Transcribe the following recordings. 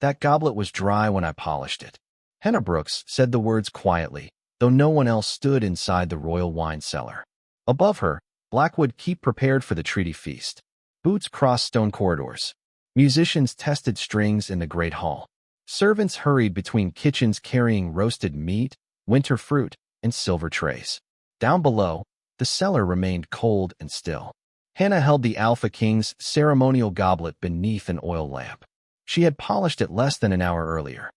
That goblet was dry when I polished it. Hannah Brooks said the words quietly, though no one else stood inside the royal wine cellar. Above her, Blackwood Keep prepared for the treaty feast. Boots crossed stone corridors. Musicians tested strings in the great hall. Servants hurried between kitchens carrying roasted meat, winter fruit, and silver trays. Down below, the cellar remained cold and still. Hannah held the Alpha King's ceremonial goblet beneath an oil lamp. She had polished it less than an hour earlier.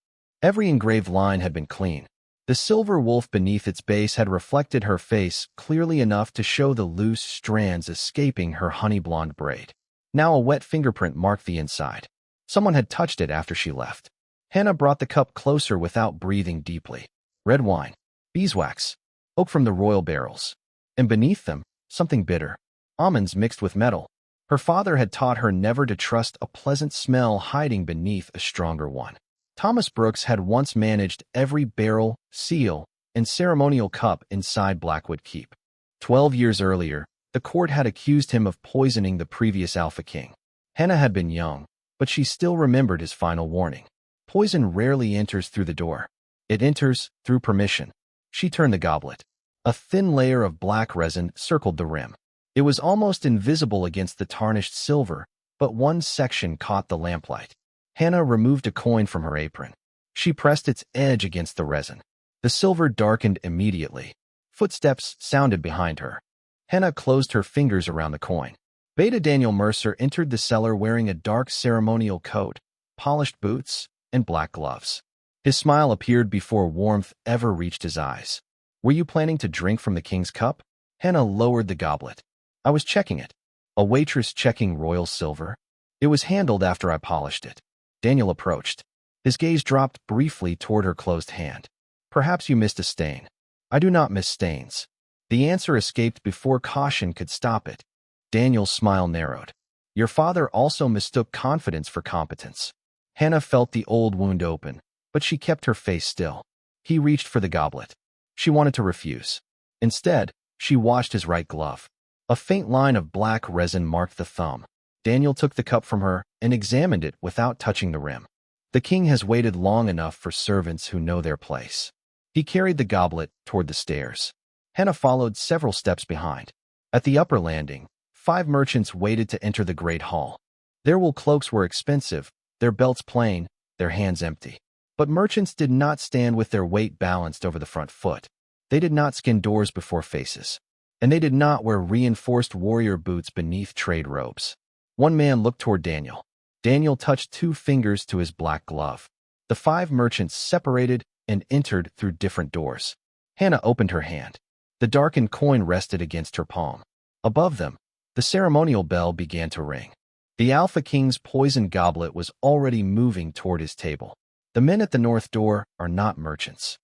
Every engraved line had been clean. The silver wolf beneath its base had reflected her face clearly enough to show the loose strands escaping her honey-blonde braid. Now a wet fingerprint marked the inside. Someone had touched it after she left. Hannah brought the cup closer without breathing deeply. Red wine, beeswax, oak from the royal barrels. And beneath them, something bitter. Almonds mixed with metal. Her father had taught her never to trust a pleasant smell hiding beneath a stronger one. Thomas Brooks had once managed every barrel, seal, and ceremonial cup inside Blackwood Keep. 12 years earlier, the court had accused him of poisoning the previous Alpha King. Hannah had been young, but she still remembered his final warning. Poison rarely enters through the door. It enters through permission. She turned the goblet. A thin layer of black resin circled the rim. It was almost invisible against the tarnished silver, but one section caught the lamplight. Hannah removed a coin from her apron. She pressed its edge against the resin. The silver darkened immediately. Footsteps sounded behind her. Hannah closed her fingers around the coin. Beta Daniel Mercer entered the cellar wearing a dark ceremonial coat, polished boots, and black gloves. His smile appeared before warmth ever reached his eyes. "Were you planning to drink from the king's cup?" Hannah lowered the goblet. "I was checking it." A waitress checking royal silver? "It was handled after I polished it." Daniel approached. His gaze dropped briefly toward her closed hand. "Perhaps you missed a stain." "I do not miss stains." The answer escaped before caution could stop it. Daniel's smile narrowed. "Your father also mistook confidence for competence." Hannah felt the old wound open, but she kept her face still. He reached for the goblet. She wanted to refuse. Instead, she washed his right glove. A faint line of black resin marked the thumb. Daniel took the cup from her and examined it without touching the rim. "The king has waited long enough for servants who know their place." He carried the goblet toward the stairs. Hannah followed several steps behind. At the upper landing, 5 merchants waited to enter the great hall. Their wool cloaks were expensive, their belts plain, their hands empty. But merchants did not stand with their weight balanced over the front foot. They did not skin doors before faces. And they did not wear reinforced warrior boots beneath trade robes. One man looked toward Daniel. Daniel touched 2 fingers to his black glove. The 5 merchants separated and entered through different doors. Hannah opened her hand. The darkened coin rested against her palm. Above them, the ceremonial bell began to ring. The Alpha King's poisoned goblet was already moving toward his table. "The men at the north door are not merchants."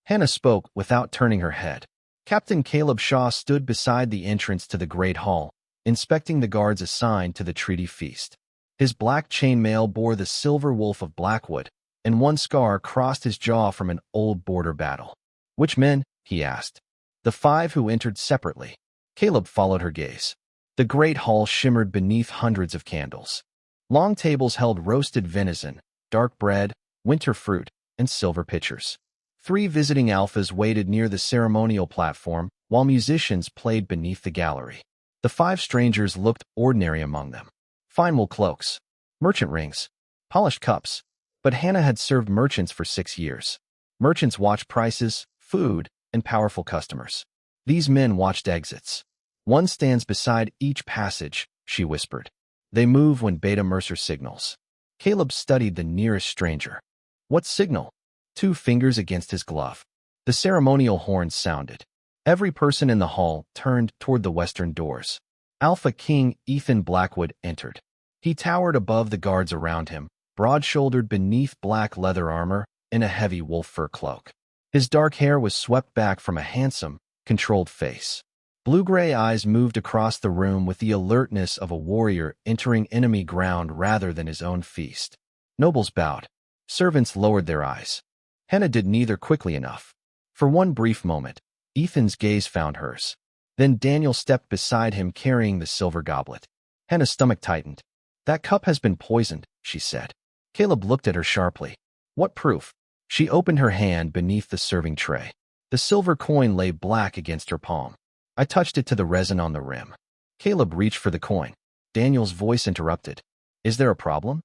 Hannah spoke without turning her head. Captain Caleb Shaw stood beside the entrance to the great hall, inspecting the guards assigned to the treaty feast. His black chainmail bore the silver wolf of Blackwood, and one scar crossed his jaw from an old border battle. "Which men?" he asked. "The 5 who entered separately." Caleb followed her gaze. The great hall shimmered beneath hundreds of candles. Long tables held roasted venison, dark bread, winter fruit, and silver pitchers. 3 visiting alphas waited near the ceremonial platform, while musicians played beneath the gallery. The 5 strangers looked ordinary among them. Fine wool cloaks, merchant rings, polished cups. But Hannah had served merchants for 6 years. Merchants watched prices, food, and powerful customers. These men watched exits. "One stands beside each passage," she whispered. "They move when Beta Mercer signals." Caleb studied the nearest stranger. "What signal?" 2 fingers against his glove. The ceremonial horns sounded. Every person in the hall turned toward the western doors. Alpha King Ethan Blackwood entered. He towered above the guards around him, broad-shouldered beneath black leather armor and a heavy wolf fur cloak. His dark hair was swept back from a handsome, controlled face. Blue-gray eyes moved across the room with the alertness of a warrior entering enemy ground rather than his own feast. Nobles bowed. Servants lowered their eyes. Hannah did neither quickly enough. For one brief moment, Ethan's gaze found hers. Then Daniel stepped beside him carrying the silver goblet. Hannah's stomach tightened. "That cup has been poisoned," she said. Caleb looked at her sharply. What proof? She opened her hand beneath the serving tray. The silver coin lay black against her palm. I touched it to the resin on the rim. Caleb reached for the coin. Daniel's voice interrupted. Is there a problem?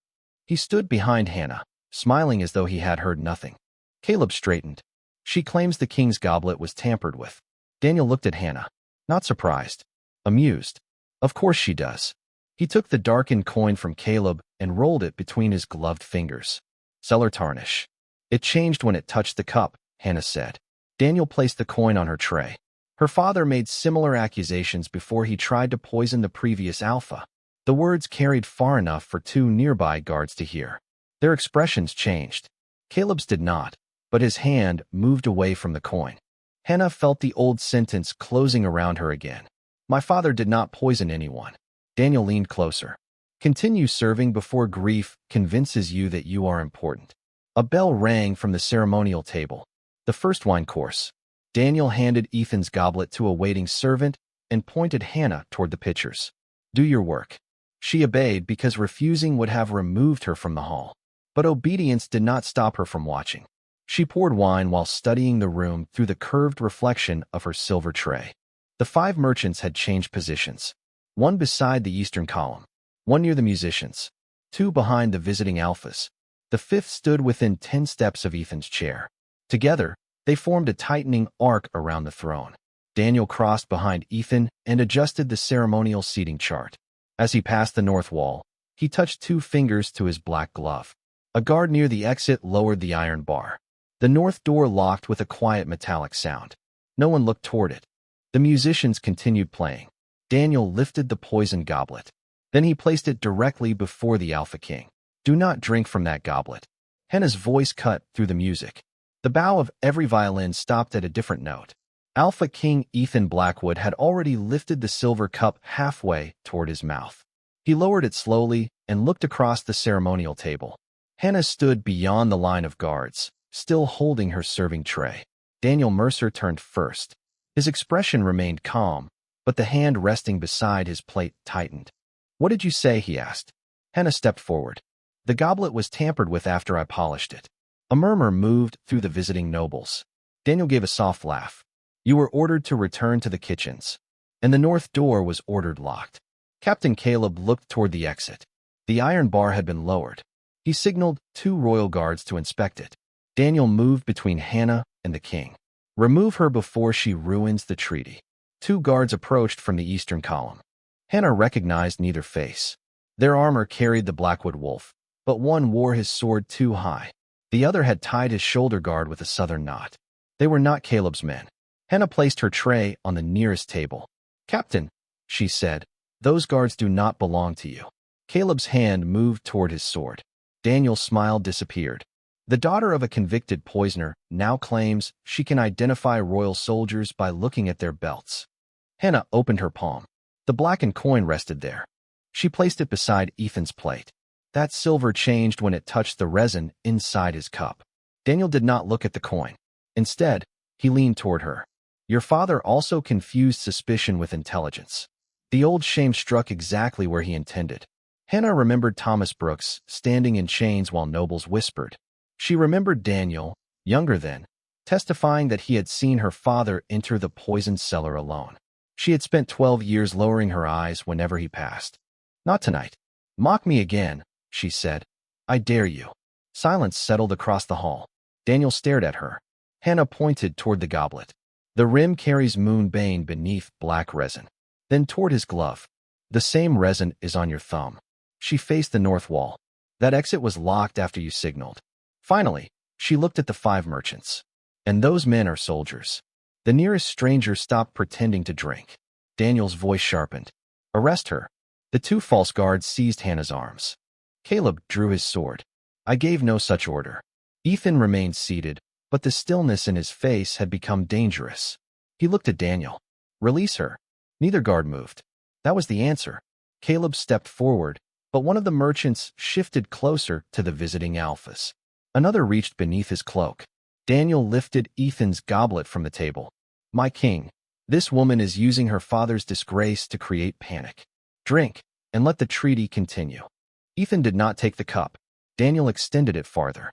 He stood behind Hannah, smiling as though he had heard nothing. Caleb straightened. She claims the king's goblet was tampered with. Daniel looked at Hannah, not surprised, amused. Of course she does. He took the darkened coin from Caleb and rolled it between his gloved fingers. Cellar tarnish. It changed when it touched the cup, Hannah said. Daniel placed the coin on her tray. Her father made similar accusations before he tried to poison the previous Alpha. The words carried far enough for two nearby guards to hear. Their expressions changed. Caleb's did not, but his hand moved away from the coin. Hannah felt the old sentence closing around her again. My father did not poison anyone. Daniel leaned closer. Continue serving before grief convinces you that you are important. A bell rang from the ceremonial table. The first wine course. Daniel handed Ethan's goblet to a waiting servant and pointed Hannah toward the pitchers. Do your work. She obeyed because refusing would have removed her from the hall. But obedience did not stop her from watching. She poured wine while studying the room through the curved reflection of her silver tray. The 5 merchants had changed positions. One beside the eastern column, one near the musicians, 2 behind the visiting alphas. The 5th stood within 10 steps of Ethan's chair. Together, they formed a tightening arc around the throne. Daniel crossed behind Ethan and adjusted the ceremonial seating chart. As he passed the north wall, he touched 2 fingers to his black glove. A guard near the exit lowered the iron bar. The north door locked with a quiet metallic sound. No one looked toward it. The musicians continued playing. Daniel lifted the poisoned goblet. Then he placed it directly before the Alpha King. Do not drink from that goblet. Hannah's voice cut through the music. The bow of every violin stopped at a different note. Alpha King Ethan Blackwood had already lifted the silver cup halfway toward his mouth. He lowered it slowly and looked across the ceremonial table. Hannah stood beyond the line of guards, still holding her serving tray. Daniel Mercer turned first. His expression remained calm, but the hand resting beside his plate tightened. What did you say? He asked. Hannah stepped forward. The goblet was tampered with after I polished it. A murmur moved through the visiting nobles. Daniel gave a soft laugh. You were ordered to return to the kitchens, and the north door was ordered locked. Captain Caleb looked toward the exit. The iron bar had been lowered. He signaled 2 royal guards to inspect it. Daniel moved between Hannah and the king. Remove her before she ruins the treaty. 2 guards approached from the eastern column. Hannah recognized neither face. Their armor carried the Blackwood wolf, but one wore his sword too high. The other had tied his shoulder guard with a southern knot. They were not Caleb's men. Hannah placed her tray on the nearest table. Captain, she said, those guards do not belong to you. Caleb's hand moved toward his sword. Daniel's smile disappeared. The daughter of a convicted poisoner now claims she can identify royal soldiers by looking at their belts. Hannah opened her palm. The blackened coin rested there. She placed it beside Ethan's plate. That silver changed when it touched the resin inside his cup. Daniel did not look at the coin. Instead, he leaned toward her. Your father also confused suspicion with intelligence. The old shame struck exactly where he intended. Hannah remembered Thomas Brooks standing in chains while nobles whispered. She remembered Daniel, younger then, testifying that he had seen her father enter the poisoned cellar alone. She had spent 12 years lowering her eyes whenever he passed. Not tonight. Mock me again, she said. I dare you. Silence settled across the hall. Daniel stared at her. Hannah pointed toward the goblet. The rim carries moonbane beneath black resin. Then toward his glove. The same resin is on your thumb. She faced the north wall. That exit was locked after you signaled. Finally, she looked at the 5 merchants. And those men are soldiers. The nearest stranger stopped pretending to drink. Daniel's voice sharpened. Arrest her. The 2 false guards seized Hannah's arms. Caleb drew his sword. I gave no such order. Ethan remained seated, but the stillness in his face had become dangerous. He looked at Daniel. Release her. Neither guard moved. That was the answer. Caleb stepped forward, but one of the merchants shifted closer to the visiting alphas. Another reached beneath his cloak. Daniel lifted Ethan's goblet from the table. My king, this woman is using her father's disgrace to create panic. Drink, and let the treaty continue. Ethan did not take the cup. Daniel extended it farther.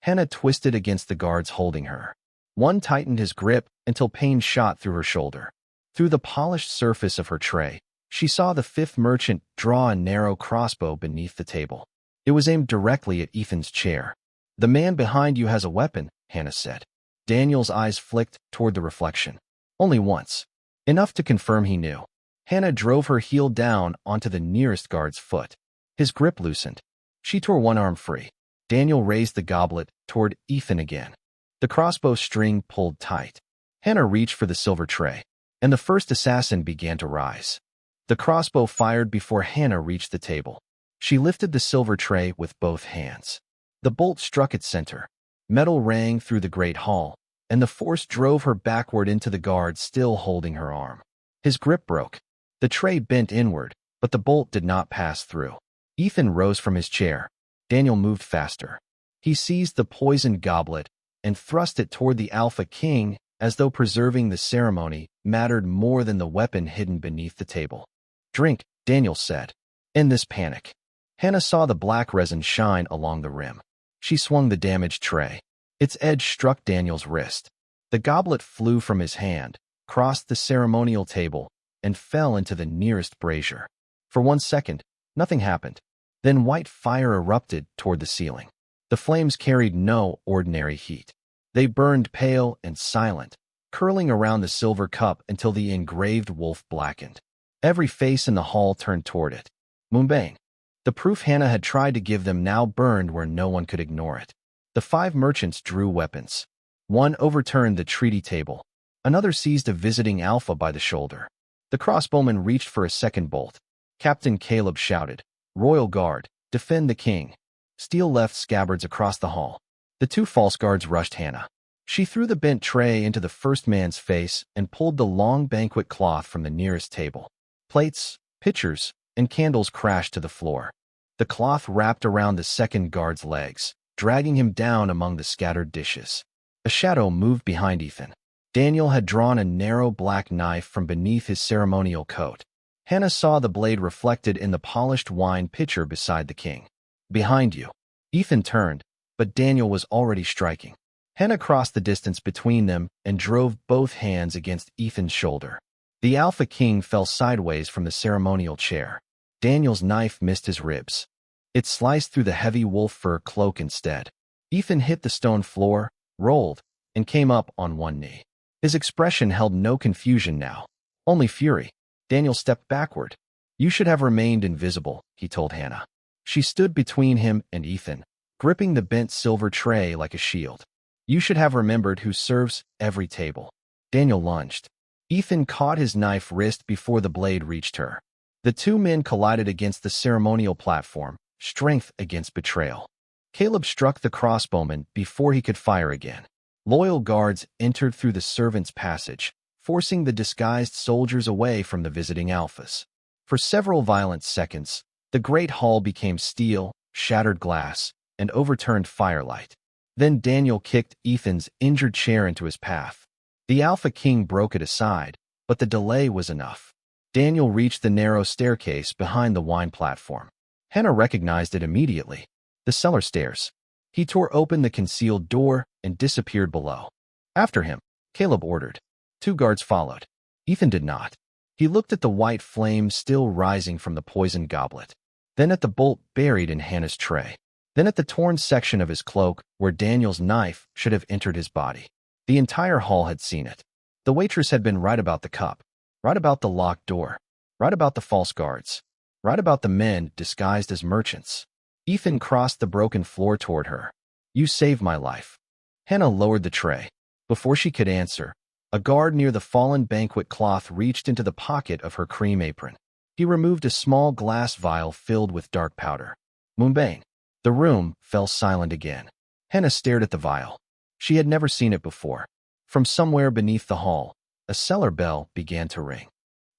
Hannah twisted against the guards holding her. One tightened his grip until pain shot through her shoulder. Through the polished surface of her tray, she saw the fifth merchant draw a narrow crossbow beneath the table. It was aimed directly at Ethan's chair. "The man behind you has a weapon," Hannah said. Daniel's eyes flicked toward the reflection. Only once. Enough to confirm he knew. Hannah drove her heel down onto the nearest guard's foot. His grip loosened. She tore one arm free. Daniel raised the goblet toward Ethan again. The crossbow string pulled tight. Hannah reached for the silver tray, and the first assassin began to rise. The crossbow fired before Hannah reached the table. She lifted the silver tray with both hands. The bolt struck its center. Metal rang through the great hall, and the force drove her backward into the guard still holding her arm. His grip broke. The tray bent inward, but the bolt did not pass through. Ethan rose from his chair. Daniel moved faster. He seized the poisoned goblet and thrust it toward the Alpha King as though preserving the ceremony mattered more than the weapon hidden beneath the table. "Drink," Daniel said. In this panic, Hannah saw the black resin shine along the rim. She swung the damaged tray. Its edge struck Daniel's wrist. The goblet flew from his hand, crossed the ceremonial table, and fell into the nearest brazier. For 1 second, nothing happened. Then white fire erupted toward the ceiling. The flames carried no ordinary heat. They burned pale and silent, curling around the silver cup until the engraved wolf blackened. Every face in the hall turned toward it. Moonbane. The proof Hannah had tried to give them now burned where no one could ignore it. The 5 merchants drew weapons. One overturned the treaty table. Another seized a visiting Alpha by the shoulder. The crossbowman reached for a second bolt. Captain Caleb shouted, "Royal Guard, defend the king." Steel left scabbards across the hall. The 2 false guards rushed Hannah. She threw the bent tray into the first man's face and pulled the long banquet cloth from the nearest table. Plates, pitchers, and candles crashed to the floor. The cloth wrapped around the second guard's legs, dragging him down among the scattered dishes. A shadow moved behind Ethan. Daniel had drawn a narrow black knife from beneath his ceremonial coat. Hannah saw the blade reflected in the polished wine pitcher beside the king. "Behind you." Ethan turned, but Daniel was already striking. Hannah crossed the distance between them and drove both hands against Ethan's shoulder. The Alpha King fell sideways from the ceremonial chair. Daniel's knife missed his ribs. It sliced through the heavy wolf fur cloak instead. Ethan hit the stone floor, rolled, and came up on one knee. His expression held no confusion now, only fury. Daniel stepped backward. "You should have remained invisible," he told Hannah. She stood between him and Ethan, gripping the bent silver tray like a shield. "You should have remembered who serves every table." Daniel lunged. Ethan caught his knife wrist before the blade reached her. The 2 men collided against the ceremonial platform, strength against betrayal. Caleb struck the crossbowman before he could fire again. Loyal guards entered through the servants' passage, forcing the disguised soldiers away from the visiting Alphas. For several violent seconds, the great hall became steel, shattered glass, and overturned firelight. Then Daniel kicked Ethan's injured chair into his path. The Alpha King broke it aside, but the delay was enough. Daniel reached the narrow staircase behind the wine platform. Hannah recognized it immediately. The cellar stairs. He tore open the concealed door and disappeared below. After him, Caleb ordered. 2 guards followed. Ethan did not. He looked at the white flame still rising from the poisoned goblet, then at the bolt buried in Hannah's tray, then at the torn section of his cloak where Daniel's knife should have entered his body. The entire hall had seen it. The waitress had been right about the cup, right about the locked door, right about the false guards, right about the men disguised as merchants. Ethan crossed the broken floor toward her. "You saved my life." Hannah lowered the tray. Before she could answer, a guard near the fallen banquet cloth reached into the pocket of her cream apron. He removed a small glass vial filled with dark powder. Moonbane. The room fell silent again. Hannah stared at the vial. She had never seen it before. From somewhere beneath the hall, a cellar bell began to ring.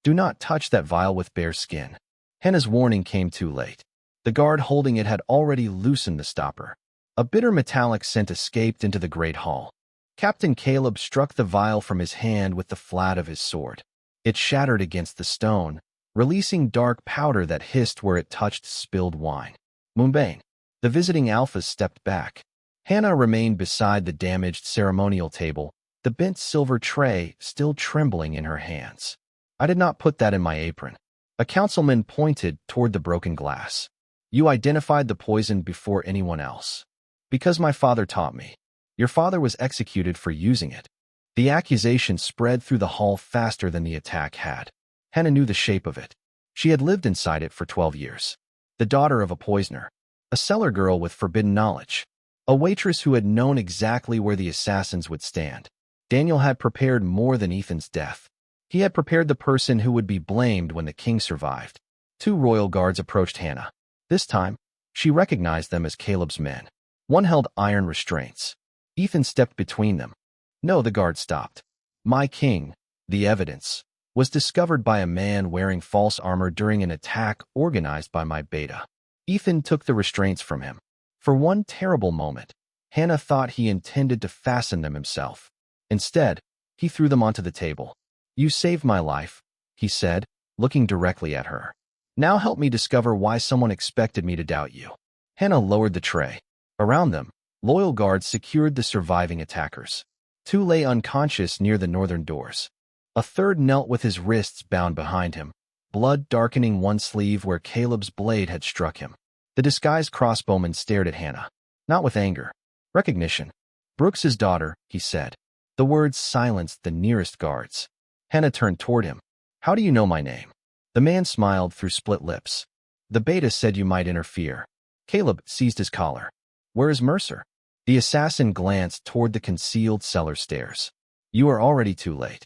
"Do not touch that vial with bare skin." Hannah's warning came too late. The guard holding it had already loosened the stopper. A bitter metallic scent escaped into the great hall. Captain Caleb struck the vial from his hand with the flat of his sword. It shattered against the stone, releasing dark powder that hissed where it touched spilled wine. "Moonbane." The visiting alphas stepped back. Hannah remained beside the damaged ceremonial table, the bent silver tray still trembling in her hands. I did not put that in my apron. A councilman pointed toward the broken glass. You identified the poison before anyone else. Because my father taught me. Your father was executed for using it. The accusation spread through the hall faster than the attack had. Hannah knew the shape of it. She had lived inside it for 12 years. The daughter of a poisoner. A cellar girl with forbidden knowledge. A waitress who had known exactly where the assassins would stand. Daniel had prepared more than Ethan's death. He had prepared the person who would be blamed when the king survived. 2 royal guards approached Hannah. This time, she recognized them as Caleb's men. One held iron restraints. Ethan stepped between them. No, the guard stopped. My king, the evidence, was discovered by a man wearing false armor during an attack organized by my beta. Ethan took the restraints from him. For one terrible moment, Hannah thought he intended to fasten them himself. Instead, he threw them onto the table. You saved my life, he said, looking directly at her. Now help me discover why someone expected me to doubt you. Hannah lowered the tray. Around them, loyal guards secured the surviving attackers. 2 lay unconscious near the northern doors. A 3rd knelt with his wrists bound behind him, blood darkening one sleeve where Caleb's blade had struck him. The disguised crossbowman stared at Hannah, not with anger. Recognition. Brooks's daughter, he said. The words silenced the nearest guards. Hannah turned toward him. How do you know my name? The man smiled through split lips. The beta said you might interfere. Caleb seized his collar. Where is Mercer? The assassin glanced toward the concealed cellar stairs. You are already too late.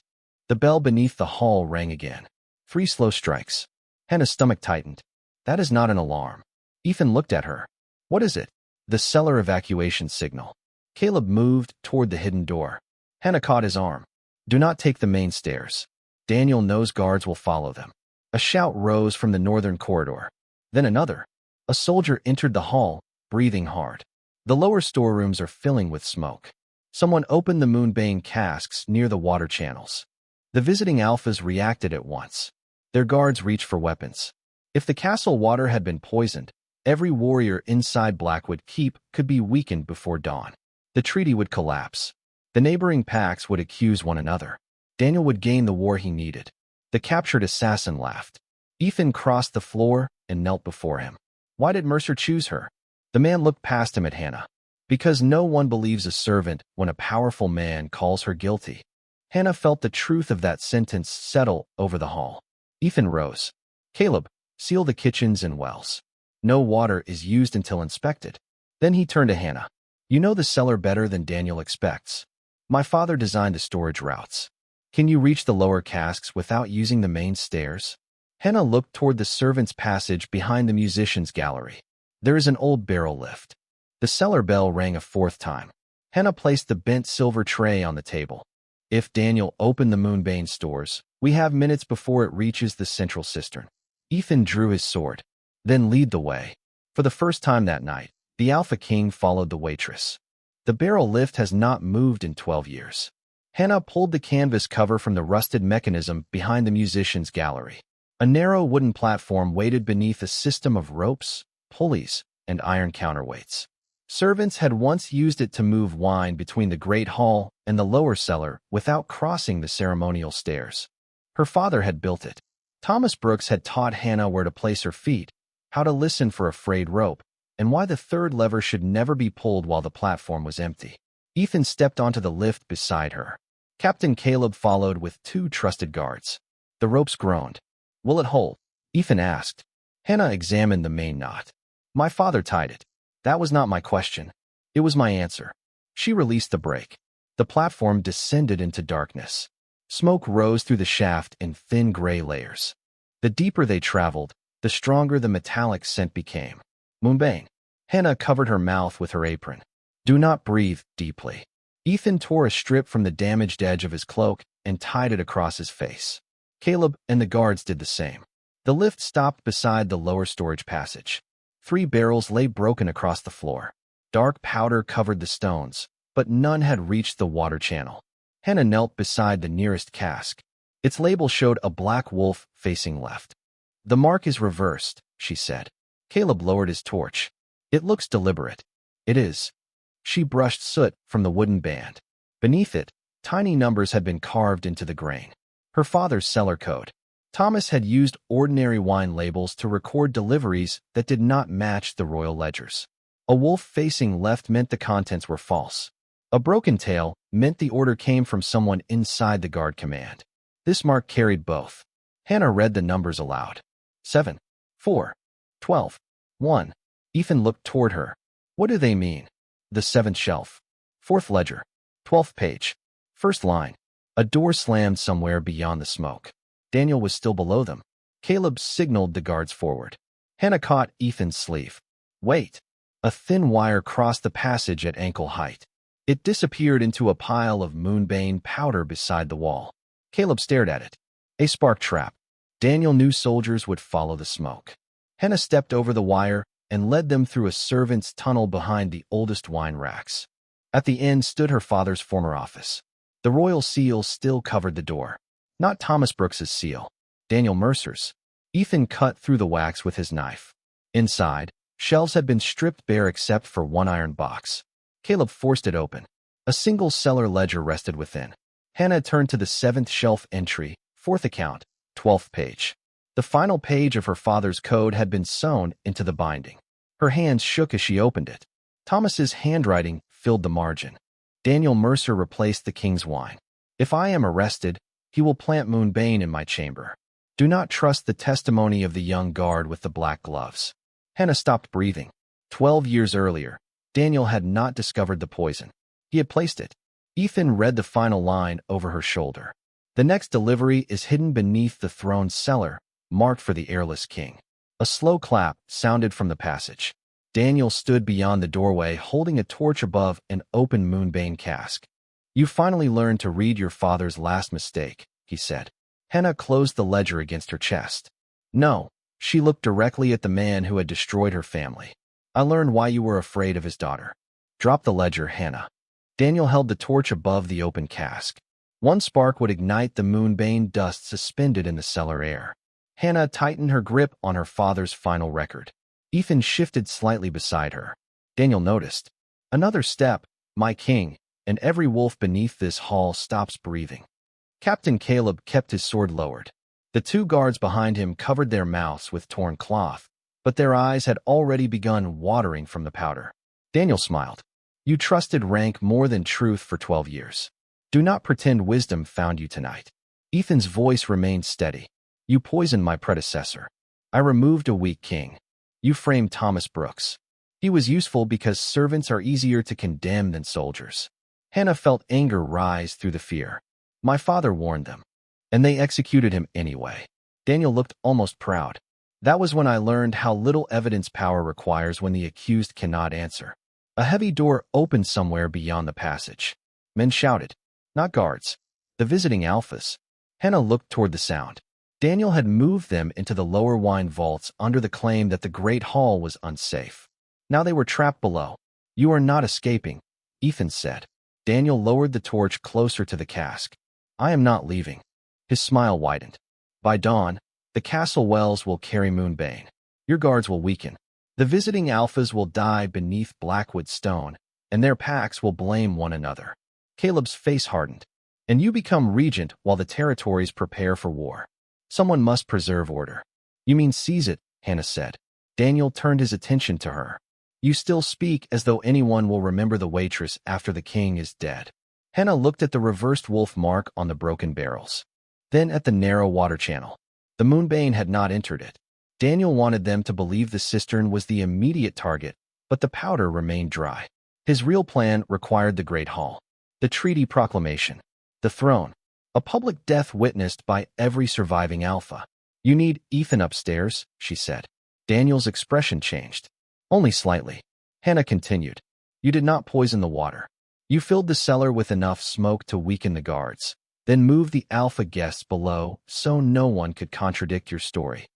The bell beneath the hall rang again. 3 slow strikes. Hannah's stomach tightened. That is not an alarm. Ethan looked at her. What is it? The cellar evacuation signal. Caleb moved toward the hidden door. Hannah caught his arm. Do not take the main stairs. Daniel knows guards will follow them. A shout rose from the northern corridor. Then another. A soldier entered the hall, breathing hard. The lower storerooms are filling with smoke. Someone opened the moonbane casks near the water channels. The visiting alphas reacted at once. Their guards reached for weapons. If the castle water had been poisoned, every warrior inside Blackwood Keep could be weakened before dawn. The treaty would collapse. The neighboring packs would accuse one another. Daniel would gain the war he needed. The captured assassin laughed. Ethan crossed the floor and knelt before him. Why did Mercer choose her? The man looked past him at Hannah. Because no one believes a servant when a powerful man calls her guilty. Hannah felt the truth of that sentence settle over the hall. Ethan rose. Caleb, seal the kitchens and wells. No water is used until inspected. Then he turned to Hannah. You know the cellar better than Daniel expects. My father designed the storage routes. Can you reach the lower casks without using the main stairs? Hannah looked toward the servants' passage behind the musicians' gallery. There is an old barrel lift. The cellar bell rang a 4th time. Hannah placed the bent silver tray on the table. If Daniel opened the moonbane stores, we have minutes before it reaches the central cistern. Ethan drew his sword. Then lead the way. For the first time that night, the Alpha King followed the waitress. The barrel lift has not moved in 12 years. Hannah pulled the canvas cover from the rusted mechanism behind the musicians' gallery. A narrow wooden platform waited beneath a system of ropes, pulleys, and iron counterweights. Servants had once used it to move wine between the great hall and the lower cellar without crossing the ceremonial stairs. Her father had built it. Thomas Brooks had taught Hannah where to place her feet, how to listen for a frayed rope, and why the 3rd lever should never be pulled while the platform was empty. Ethan stepped onto the lift beside her. Captain Caleb followed with 2 trusted guards. The ropes groaned. Will it hold? Ethan asked. Hannah examined the main knot. My father tied it. That was not my question. It was my answer. She released the brake. The platform descended into darkness. Smoke rose through the shaft in thin gray layers. The deeper they traveled, the stronger the metallic scent became. Moonbane. Hannah covered her mouth with her apron. Do not breathe deeply. Ethan tore a strip from the damaged edge of his cloak and tied it across his face. Caleb and the guards did the same. The lift stopped beside the lower storage passage. 3 barrels lay broken across the floor. Dark powder covered the stones, but none had reached the water channel. Hannah knelt beside the nearest cask. Its label showed a black wolf facing left. The mark is reversed, she said. Caleb lowered his torch. It looks deliberate. It is. She brushed soot from the wooden band. Beneath it, tiny numbers had been carved into the grain. Her father's cellar code. Thomas had used ordinary wine labels to record deliveries that did not match the royal ledgers. A wolf facing left meant the contents were false. A broken tail meant the order came from someone inside the guard command. This mark carried both. Hannah read the numbers aloud. 7, 4, 12, 1. Ethan looked toward her. What do they mean? The seventh shelf. Fourth ledger. 12th page. First line. A door slammed somewhere beyond the smoke. Daniel was still below them. Caleb signaled the guards forward. Hannah caught Ethan's sleeve. Wait. A thin wire crossed the passage at ankle height. It disappeared into a pile of moonbane powder beside the wall. Caleb stared at it. A spark trap. Daniel knew soldiers would follow the smoke. Hannah stepped over the wire and led them through a servant's tunnel behind the oldest wine racks. At the end stood her father's former office. The royal seal still covered the door. Not Thomas Brooks's seal. Daniel Mercer's. Ethan cut through the wax with his knife. Inside, shelves had been stripped bare except for one iron box. Caleb forced it open. A single cellar ledger rested within. Hannah turned to the seventh shelf entry, fourth account, 12th page. The final page of her father's code had been sewn into the binding. Her hands shook as she opened it. Thomas's handwriting filled the margin. Daniel Mercer replaced the king's wine. If I am arrested, he will plant moonbane in my chamber. Do not trust the testimony of the young guard with the black gloves. Hannah stopped breathing. 12 years earlier, Daniel had not discovered the poison. He had placed it. Ethan read the final line over her shoulder. The next delivery is hidden beneath the throne's cellar, marked for the heirless king. A slow clap sounded from the passage. Daniel stood beyond the doorway holding a torch above an open moonbane cask. You finally learned to read your father's last mistake, he said. Hannah closed the ledger against her chest. No, she looked directly at the man who had destroyed her family. I learned why you were afraid of his daughter. Drop the ledger, Hannah. Daniel held the torch above the open cask. One spark would ignite the moonbane dust suspended in the cellar air. Hannah tightened her grip on her father's final record. Ethan shifted slightly beside her. Daniel noticed. Another step, my king, and every wolf beneath this hall stops breathing. Captain Caleb kept his sword lowered. The two guards behind him covered their mouths with torn cloth, but their eyes had already begun watering from the powder. Daniel smiled. You trusted rank more than truth for 12 years. Do not pretend wisdom found you tonight. Ethan's voice remained steady. You poisoned my predecessor. I removed a weak king. You framed Thomas Brooks. He was useful because servants are easier to condemn than soldiers. Hannah felt anger rise through the fear. My father warned them, and they executed him anyway. Daniel looked almost proud. That was when I learned how little evidence power requires when the accused cannot answer. A heavy door opened somewhere beyond the passage. Men shouted. Not guards. The visiting alphas. Hannah looked toward the sound. Daniel had moved them into the lower wine vaults under the claim that the great hall was unsafe. Now they were trapped below. You are not escaping, Ethan said. Daniel lowered the torch closer to the cask. I am not leaving. His smile widened. By dawn, the castle wells will carry moonbane. Your guards will weaken. The visiting alphas will die beneath Blackwood stone, and their packs will blame one another. Caleb's face hardened. And you become regent while the territories prepare for war. Someone must preserve order. You mean seize it, Hannah said. Daniel turned his attention to her. You still speak as though anyone will remember the waitress after the king is dead. Hannah looked at the reversed wolf mark on the broken barrels. Then at the narrow water channel. The moonbane had not entered it. Daniel wanted them to believe the cistern was the immediate target, but the powder remained dry. His real plan required the Great Hall. The treaty proclamation. The throne. A public death witnessed by every surviving alpha. You need Ethan upstairs, she said. Daniel's expression changed. Only slightly. Hannah continued. You did not poison the water. You filled the cellar with enough smoke to weaken the guards, then moved the alpha guests below so no one could contradict your story.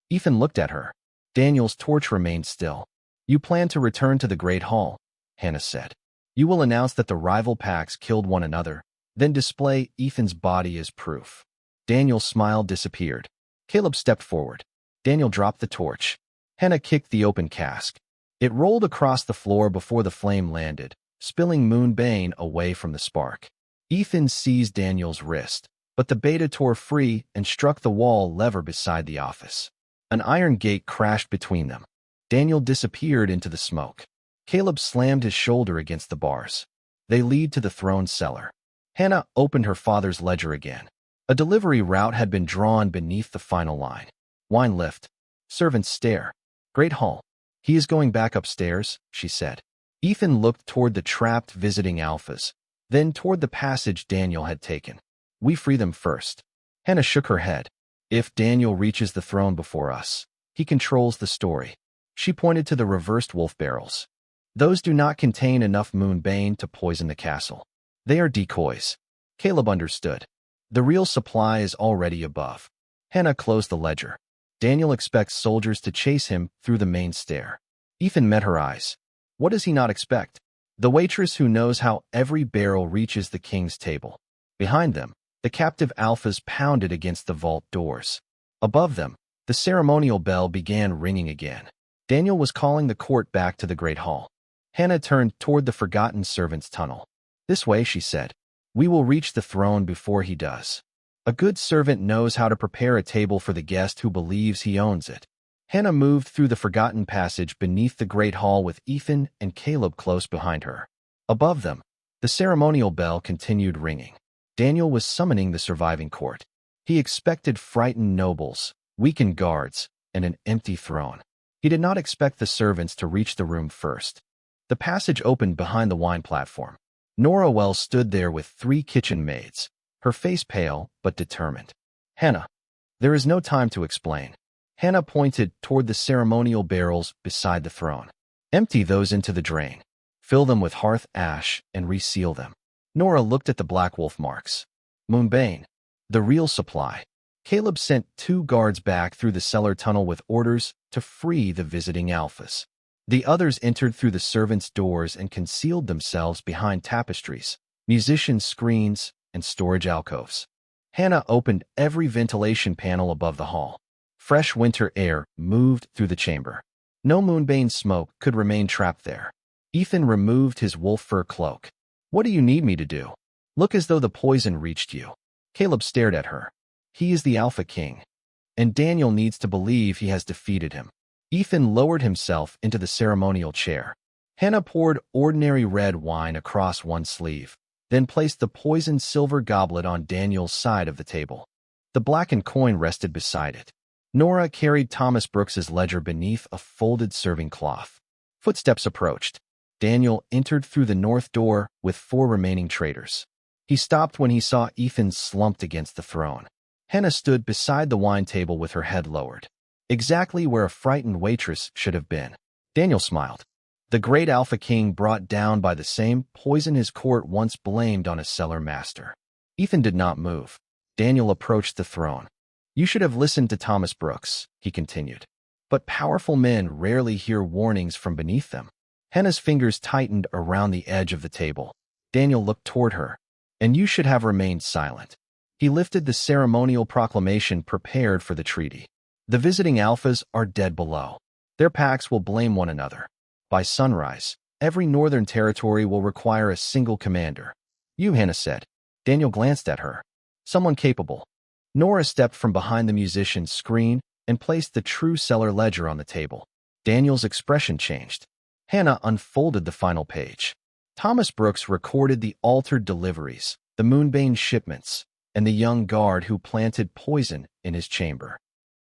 Ethan looked at her. Daniel's torch remained still. You plan to return to the Great Hall, Hannah said. You will announce that the rival packs killed one another, then display Ethan's body as proof. Daniel's smile disappeared. Caleb stepped forward. Daniel dropped the torch. Hannah kicked the open cask. It rolled across the floor before the flame landed, spilling moonbane away from the spark. Ethan seized Daniel's wrist, but the beta tore free and struck the wall lever beside the office. An iron gate crashed between them. Daniel disappeared into the smoke. Caleb slammed his shoulder against the bars. They lead to the throne cellar. Hannah opened her father's ledger again. A delivery route had been drawn beneath the final line. Wine lift. Servants stare. Great hall. He is going back upstairs, she said. Ethan looked toward the trapped visiting alphas, then toward the passage Daniel had taken. We free them first. Hannah shook her head. If Daniel reaches the throne before us, he controls the story. She pointed to the reversed wolf barrels. Those do not contain enough moonbane to poison the castle. They are decoys. Caleb understood. The real supply is already above. Hannah closed the ledger. Daniel expects soldiers to chase him through the main stair. Ethan met her eyes. What does he not expect? The waitress who knows how every barrel reaches the king's table. Behind them, the captive alphas pounded against the vault doors. Above them, the ceremonial bell began ringing again. Daniel was calling the court back to the great hall. Hannah turned toward the forgotten servants' tunnel. This way, she said. We will reach the throne before he does. A good servant knows how to prepare a table for the guest who believes he owns it. Hannah moved through the forgotten passage beneath the great hall with Ethan and Caleb close behind her. Above them, the ceremonial bell continued ringing. Daniel was summoning the surviving court. He expected frightened nobles, weakened guards, and an empty throne. He did not expect the servants to reach the room first. The passage opened behind the wine platform. Nora Wells stood there with 3 kitchen maids, her face pale but determined. Hannah. There is no time to explain. Hannah pointed toward the ceremonial barrels beside the throne. Empty those into the drain. Fill them with hearth ash and reseal them. Nora looked at the Black Wolf marks. Moonbane. The real supply. Caleb sent 2 guards back through the cellar tunnel with orders to free the visiting alphas. The others entered through the servants' doors and concealed themselves behind tapestries, musicians' screens, and storage alcoves. Hannah opened every ventilation panel above the hall. Fresh winter air moved through the chamber. No moonbane smoke could remain trapped there. Ethan removed his wolf fur cloak. What do you need me to do? Look as though the poison reached you. Caleb stared at her. He is the Alpha King, and Daniel needs to believe he has defeated him. Ethan lowered himself into the ceremonial chair. Hannah poured ordinary red wine across one sleeve, then placed the poisoned silver goblet on Daniel's side of the table. The blackened coin rested beside it. Nora carried Thomas Brooks's ledger beneath a folded serving cloth. Footsteps approached. Daniel entered through the north door with 4 remaining traitors. He stopped when he saw Ethan slumped against the throne. Hannah stood beside the wine table with her head lowered, exactly where a frightened waitress should have been. Daniel smiled. The great Alpha King brought down by the same poison his court once blamed on his cellar master. Ethan did not move. Daniel approached the throne. You should have listened to Thomas Brooks, he continued. But powerful men rarely hear warnings from beneath them. Hannah's fingers tightened around the edge of the table. Daniel looked toward her. And you should have remained silent. He lifted the ceremonial proclamation prepared for the treaty. The visiting alphas are dead below. Their packs will blame one another. By sunrise, every northern territory will require a single commander. You, Hannah said. Daniel glanced at her. Someone capable. Nora stepped from behind the musician's screen and placed the true cellar ledger on the table. Daniel's expression changed. Hannah unfolded the final page. Thomas Brooks recorded the altered deliveries, the moonbane shipments, and the young guard who planted poison in his chamber.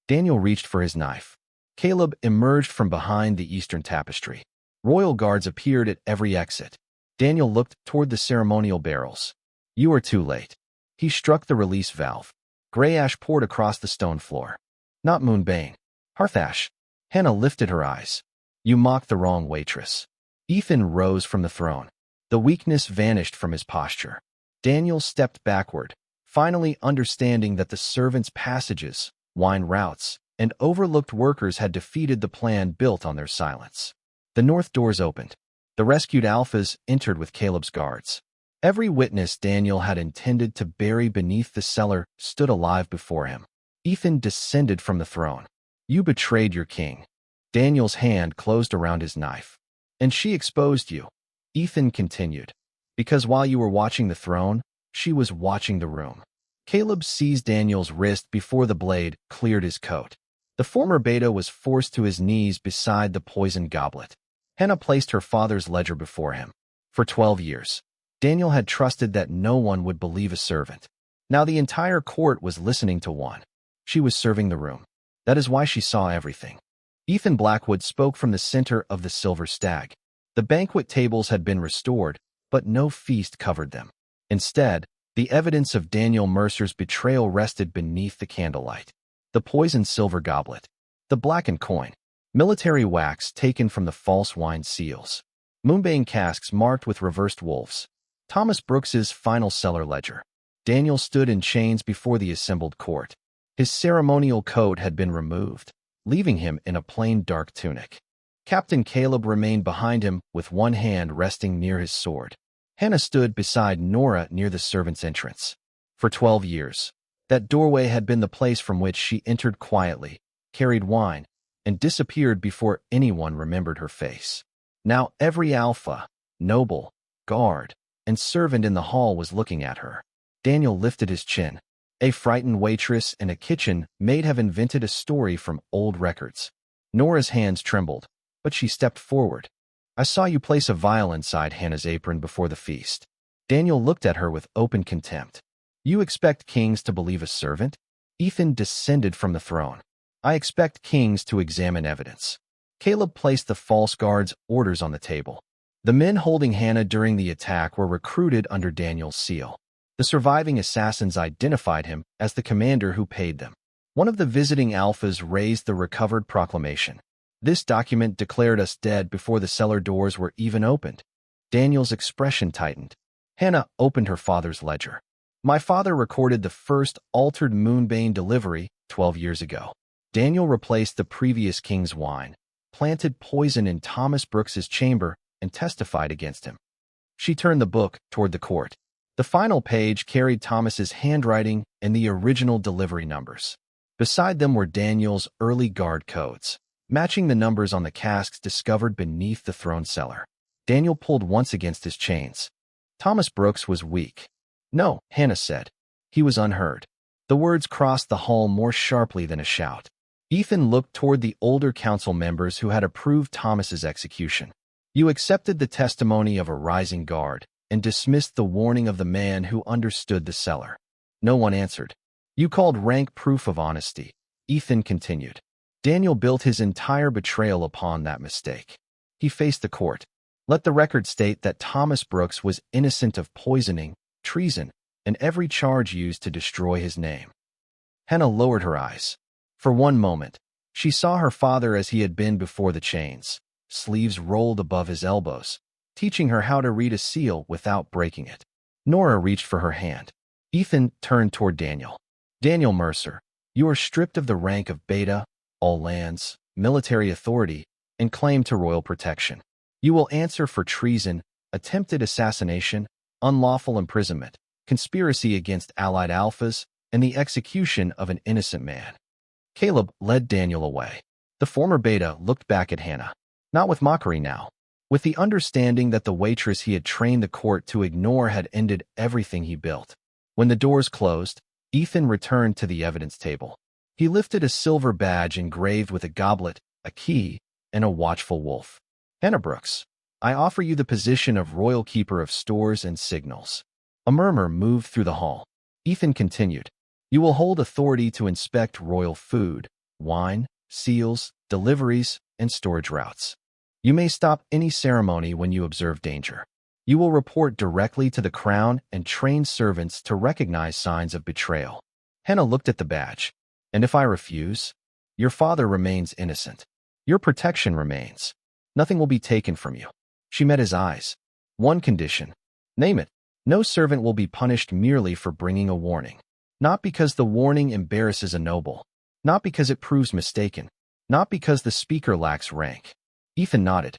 Daniel reached for his knife. Caleb emerged from behind the eastern tapestry. Royal guards appeared at every exit. Daniel looked toward the ceremonial barrels. You are too late. He struck the release valve. Gray ash poured across the stone floor. Not moonbane. Hearth ash. Hannah lifted her eyes. You mocked the wrong waitress. Ethan rose from the throne. The weakness vanished from his posture. Daniel stepped backward, finally understanding that the servants' passages, wine routes, and overlooked workers had defeated the plan built on their silence. The north doors opened. The rescued alphas entered with Caleb's guards. Every witness Daniel had intended to bury beneath the cellar stood alive before him. Ethan descended from the throne. You betrayed your king. Daniel's hand closed around his knife. And she exposed you. Ethan continued. Because while you were watching the throne, she was watching the room. Caleb seized Daniel's wrist before the blade cleared his coat. The former Beta was forced to his knees beside the poisoned goblet. Hannah placed her father's ledger before him. For 12 years, Daniel had trusted that no one would believe a servant. Now the entire court was listening to one. She was serving the room. That is why she saw everything. Ethan Blackwood spoke from the center of the silver stag. The banquet tables had been restored, but no feast covered them. Instead, the evidence of Daniel Mercer's betrayal rested beneath the candlelight. The poisoned silver goblet, the blackened coin, military wax taken from the false wine seals, moonbane casks marked with reversed wolves, Thomas Brooks's final cellar ledger. Daniel stood in chains before the assembled court. His ceremonial coat had been removed, leaving him in a plain dark tunic. Captain Caleb remained behind him with one hand resting near his sword. Hannah stood beside Nora near the servants' entrance. For 12 years, that doorway had been the place from which she entered quietly, carried wine, and disappeared before anyone remembered her face. Now every alpha, noble, guard, and servant in the hall was looking at her. Daniel lifted his chin. A frightened waitress in a kitchen maid have invented a story from old records. Nora's hands trembled, but she stepped forward. I saw you place a vial inside Hannah's apron before the feast. Daniel looked at her with open contempt. You expect kings to believe a servant? Ethan descended from the throne. I expect kings to examine evidence. Caleb placed the false guard's orders on the table. The men holding Hannah during the attack were recruited under Daniel's seal. The surviving assassins identified him as the commander who paid them. One of the visiting alphas raised the recovered proclamation. This document declared us dead before the cellar doors were even opened. Daniel's expression tightened. Hannah opened her father's ledger. My father recorded the first altered moonbane delivery 12 years ago. Daniel replaced the previous king's wine, planted poison in Thomas Brooks's chamber, and testified against him. She turned the book toward the court. The final page carried Thomas's handwriting and the original delivery numbers. Beside them were Daniel's early guard codes, matching the numbers on the casks discovered beneath the throne cellar. Daniel pulled once against his chains. Thomas Brooks was weak. No, Hannah said. He was unheard. The words crossed the hall more sharply than a shout. Ethan looked toward the older council members who had approved Thomas's execution. You accepted the testimony of a rising guard and dismissed the warning of the man who understood the cellar. No one answered. You called rank proof of honesty. Ethan continued. Daniel built his entire betrayal upon that mistake. He faced the court. Let the record state that Thomas Brooks was innocent of poisoning, treason, and every charge used to destroy his name. Hannah lowered her eyes. For one moment, she saw her father as he had been before the chains, sleeves rolled above his elbows, teaching her how to read a seal without breaking it. Nora reached for her hand. Ethan turned toward Daniel. Daniel Mercer, you are stripped of the rank of Beta, all lands, military authority, and claim to royal protection. You will answer for treason, attempted assassination, unlawful imprisonment, conspiracy against allied alphas, and the execution of an innocent man. Caleb led Daniel away. The former Beta looked back at Hannah, not with mockery now, with the understanding that the waitress he had trained the court to ignore had ended everything he built. When the doors closed, Ethan returned to the evidence table. He lifted a silver badge engraved with a goblet, a key, and a watchful wolf. Hannah Brooks, I offer you the position of royal keeper of stores and signals. A murmur moved through the hall. Ethan continued. You will hold authority to inspect royal food, wine, seals, deliveries, and storage routes. You may stop any ceremony when you observe danger. You will report directly to the crown and train servants to recognize signs of betrayal. Hannah looked at the badge. And if I refuse? Your father remains innocent. Your protection remains. Nothing will be taken from you. She met his eyes. One condition. Name it. No servant will be punished merely for bringing a warning. Not because the warning embarrasses a noble. Not because it proves mistaken. Not because the speaker lacks rank. Ethan nodded.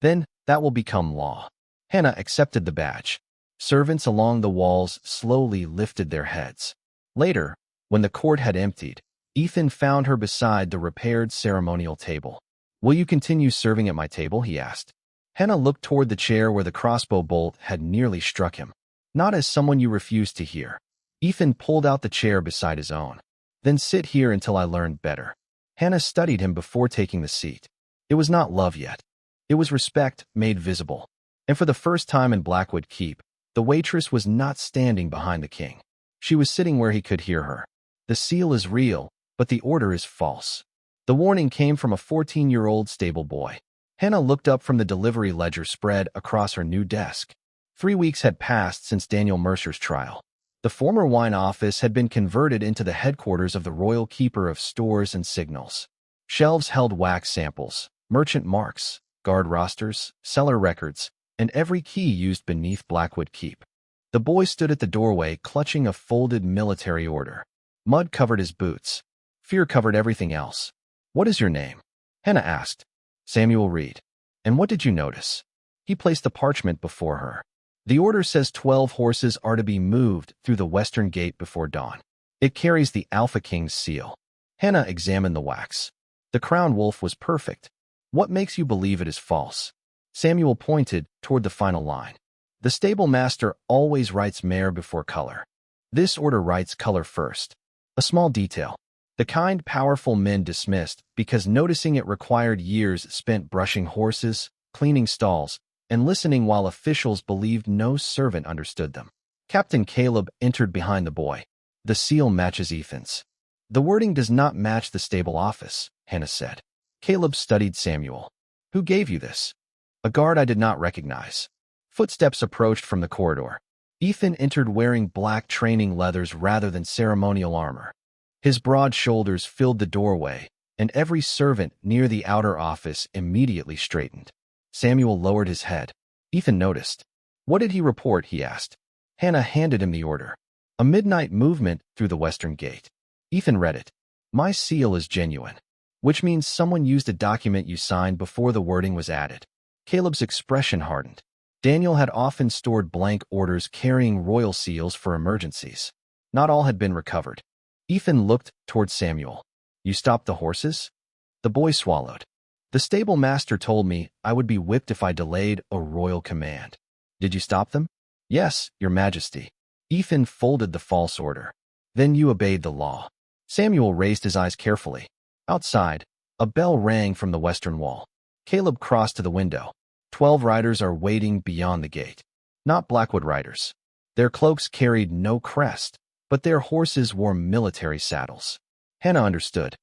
Then that will become law. Hannah accepted the badge. Servants along the walls slowly lifted their heads. Later, when the court had emptied, Ethan found her beside the repaired ceremonial table. Will you continue serving at my table? He asked. Hannah looked toward the chair where the crossbow bolt had nearly struck him. Not as someone you refused to hear. Ethan pulled out the chair beside his own. Then sit here until I learn better. Hannah studied him before taking the seat. It was not love yet. It was respect made visible. And for the first time in Blackwood Keep, the waitress was not standing behind the king. She was sitting where he could hear her. The seal is real, but the order is false. The warning came from a 14-year-old stable boy. Hannah looked up from the delivery ledger spread across her new desk. 3 weeks had passed since Daniel Mercer's trial. The former wine office had been converted into the headquarters of the royal keeper of stores and signals. Shelves held wax samples, merchant marks, guard rosters, cellar records, and every key used beneath Blackwood Keep. The boy stood at the doorway clutching a folded military order. Mud covered his boots. Fear covered everything else. What is your name? Hannah asked. Samuel Reed. And what did you notice? He placed the parchment before her. The order says 12 horses are to be moved through the western gate before dawn. It carries the Alpha King's seal. Hannah examined the wax. The crown wolf was perfect. What makes you believe it is false? Samuel pointed toward the final line. The stable master always writes mare before color. This order writes color first. A small detail. The kind powerful men dismissed because noticing it required years spent brushing horses, cleaning stalls, and listening while officials believed no servant understood them. Captain Caleb entered behind the boy. The seal matches Ethan's. The wording does not match the stable office, Hannah said. Caleb studied Samuel. Who gave you this? A guard I did not recognize. Footsteps approached from the corridor. Ethan entered wearing black training leathers rather than ceremonial armor. His broad shoulders filled the doorway, and every servant near the outer office immediately straightened. Samuel lowered his head. Ethan noticed. What did he report? He asked. Hannah handed him the order. A midnight movement through the western gate. Ethan read it. My seal is genuine, which means someone used a document you signed before the wording was added. Caleb's expression hardened. Daniel had often stored blank orders carrying royal seals for emergencies. Not all had been recovered. Ethan looked toward Samuel. You stopped the horses? The boy swallowed. The stable master told me I would be whipped if I delayed a royal command. Did you stop them? Yes, your majesty. Ethan folded the false order. Then you obeyed the law. Samuel raised his eyes carefully. Outside, a bell rang from the western wall. Caleb crossed to the window. 12 riders are waiting beyond the gate. Not Blackwood riders. Their cloaks carried no crest, but their horses wore military saddles. Hannah understood.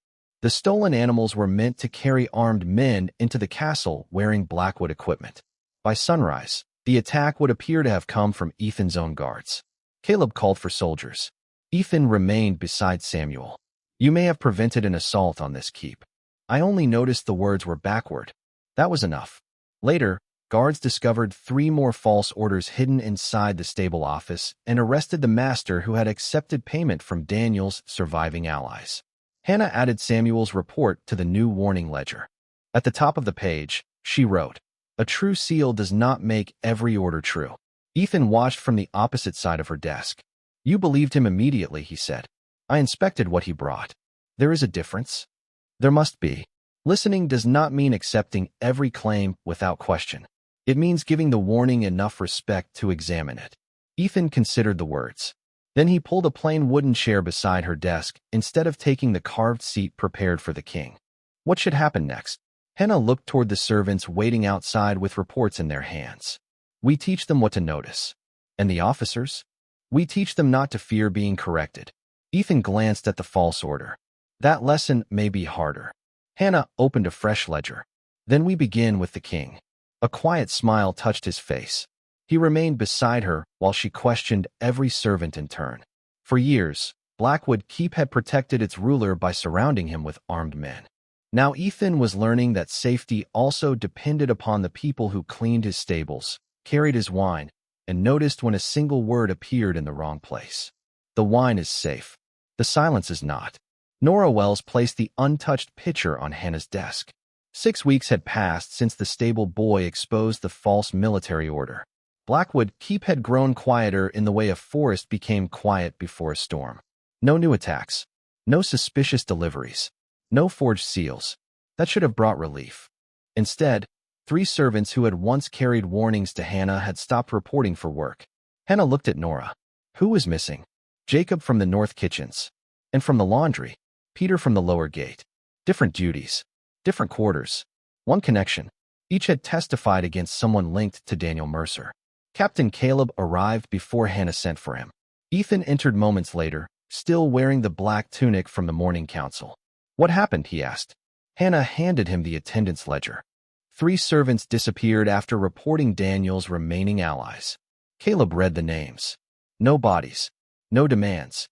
The stolen animals were meant to carry armed men into the castle wearing Blackwood equipment. By sunrise, the attack would appear to have come from Ethan's own guards. Caleb called for soldiers. Ethan remained beside Samuel. You may have prevented an assault on this keep. I only noticed the words were backward. That was enough. Later, guards discovered 3 more false orders hidden inside the stable office and arrested the master who had accepted payment from Daniel's surviving allies. Hannah added Samuel's report to the new warning ledger. At the top of the page, she wrote, A true seal does not make every order true. Ethan watched from the opposite side of her desk. You believed him immediately, he said. I inspected what he brought. There is a difference. There must be. Listening does not mean accepting every claim without question. It means giving the warning enough respect to examine it. Ethan considered the words. Then he pulled a plain wooden chair beside her desk instead of taking the carved seat prepared for the king. What should happen next? Hannah looked toward the servants waiting outside with reports in their hands. We teach them what to notice. And the officers? We teach them not to fear being corrected. Ethan glanced at the false order. That lesson may be harder. Hannah opened a fresh ledger. Then we begin with the king. A quiet smile touched his face. He remained beside her while she questioned every servant in turn. For years, Blackwood Keep had protected its ruler by surrounding him with armed men. Now Ethan was learning that safety also depended upon the people who cleaned his stables, carried his wine, and noticed when a single word appeared in the wrong place. The wine is safe. The silence is not. Nora Wells placed the untouched pitcher on Hannah's desk. 6 weeks had passed since the stable boy exposed the false military order. Blackwood Keep had grown quieter in the way a forest became quiet before a storm. No new attacks. No suspicious deliveries. No forged seals. That should have brought relief. Instead, 3 servants who had once carried warnings to Hannah had stopped reporting for work. Hannah looked at Nora. Who was missing? Jacob from the north kitchens. And from the laundry, Peter from the lower gate. Different duties. Different quarters. One connection. Each had testified against someone linked to Daniel Mercer. Captain Caleb arrived before Hannah sent for him. Ethan entered moments later, still wearing the black tunic from the morning council. What happened? He asked. Hannah handed him the attendance ledger. 3 servants disappeared after reporting Daniel's remaining allies. Caleb read the names. No bodies. No demands.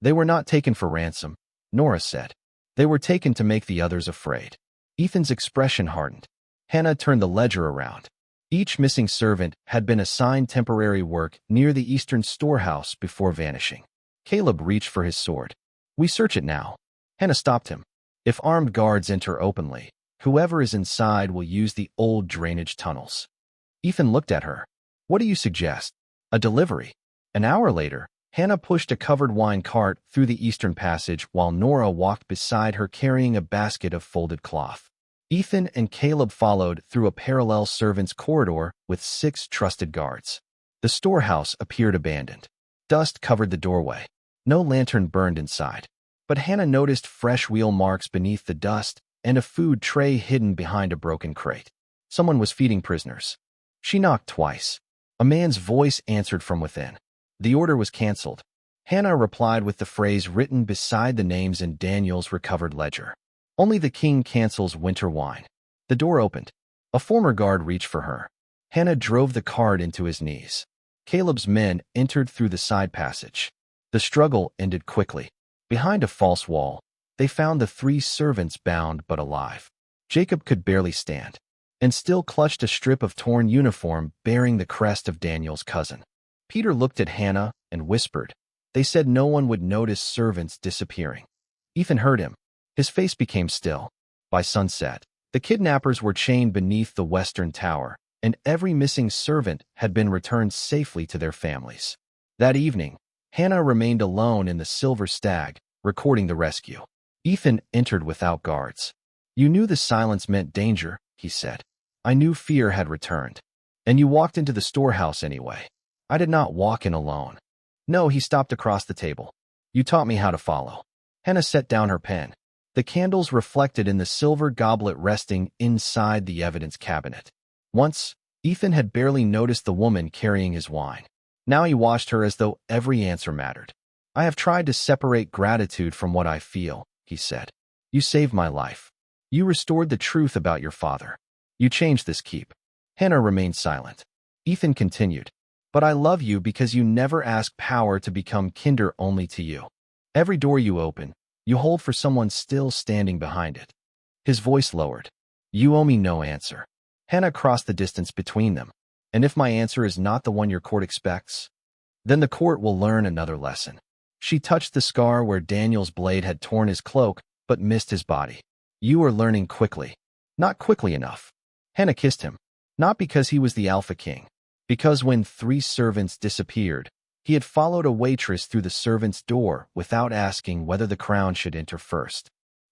They were not taken for ransom, Nora said. They were taken to make the others afraid. Ethan's expression hardened. Hannah turned the ledger around. Each missing servant had been assigned temporary work near the eastern storehouse before vanishing. Caleb reached for his sword. We search it now. Hannah stopped him. If armed guards enter openly, whoever is inside will use the old drainage tunnels. Ethan looked at her. What do you suggest? A delivery. An hour later, Hannah pushed a covered wine cart through the eastern passage while Nora walked beside her carrying a basket of folded cloth. Ethan and Caleb followed through a parallel servants' corridor with 6 trusted guards. The storehouse appeared abandoned. Dust covered the doorway. No lantern burned inside. But Hannah noticed fresh wheel marks beneath the dust and a food tray hidden behind a broken crate. Someone was feeding prisoners. She knocked twice. A man's voice answered from within. The order was canceled. Hannah replied with the phrase written beside the names in Daniel's recovered ledger. Only the king cancels winter wine. The door opened. A former guard reached for her. Hannah drove the cart into his knees. Caleb's men entered through the side passage. The struggle ended quickly. Behind a false wall, they found the 3 servants bound but alive. Jacob could barely stand, and still clutched a strip of torn uniform bearing the crest of Daniel's cousin. Peter looked at Hannah and whispered. They said no one would notice servants disappearing. Ethan heard him. His face became still. By sunset, the kidnappers were chained beneath the western tower, and every missing servant had been returned safely to their families. That evening, Hannah remained alone in the Silver Stag, recording the rescue. Ethan entered without guards. You knew the silence meant danger, he said. I knew fear had returned. And you walked into the storehouse anyway. I did not walk in alone. No, he stopped across the table. You taught me how to follow. Hannah set down her pen. The candles reflected in the silver goblet resting inside the evidence cabinet. Once, Ethan had barely noticed the woman carrying his wine. Now he watched her as though every answer mattered. I have tried to separate gratitude from what I feel, he said. You saved my life. You restored the truth about your father. You changed this keep. Hannah remained silent. Ethan continued. But I love you because you never ask power to become kinder only to you. Every door you open, you hold for someone still standing behind it. His voice lowered. You owe me no answer. Hannah crossed the distance between them. And if my answer is not the one your court expects, then the court will learn another lesson. She touched the scar where Daniel's blade had torn his cloak, but missed his body. You are learning quickly. Not quickly enough. Hannah kissed him. Not because he was the Alpha King. Because when 3 servants disappeared, he had followed a waitress through the servants' door without asking whether the crown should enter first.